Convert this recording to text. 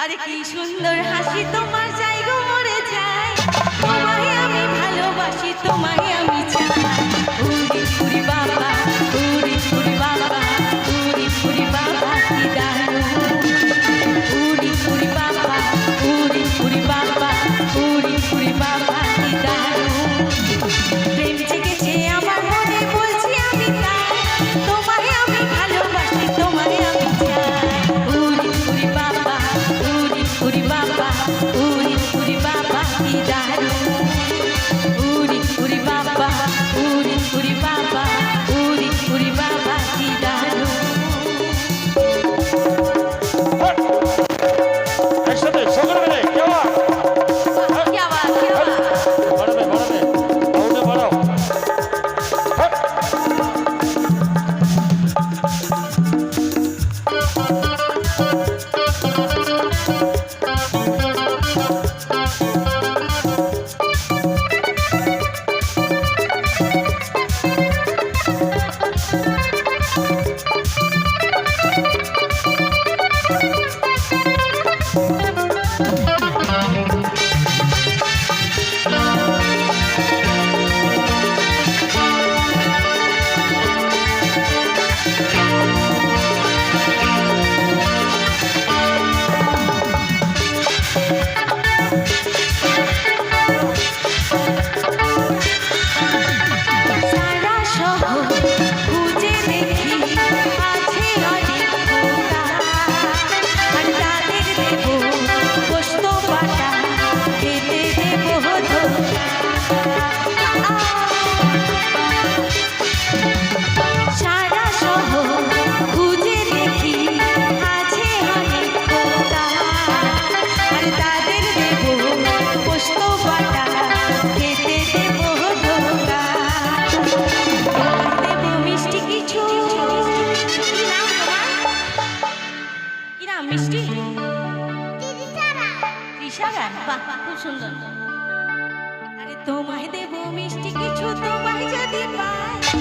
আরে কি সুন্দর হাসি তোমার, যাই গো মরে যাই, তোমায় আমি ভালোবাসি, তোমায় আমি চাই। উড়ি উড়ি বাবা, উড়ি উড়ি বাবা, উড়ি উড়ি বাবা কি দারুণ। উড়ি উড়ি বাবা, উড়ি উড়ি বাবা, উড়ি উড়ি বাবা কি দারুণ। প্রেম জেগেছে আমার মনে, বলছি আমি তাই, তোমায় আমি ভালোবাসি, তোমায় আমি চাই। উড়ি উড়ি বাবা, উড়ি বাবা, উড়ি উড়ি বাবা কি দারুণ। উড়ি উড়ি বাবা, উড়ি উড়ি বাবা, উড়ি উড়ি বাবা কি দারুণ। একসাথে সকলে মিলে কি আওয়াজ, কি আওয়াজ, কি আওয়াজ। বাড়াবে বাড়াবে, সাউন্ডে বাড়াও। মিষ্টি খুব সুন্দর। আরে তোমায় দেবো মিষ্টি কিছু, তোমায় যদি পাই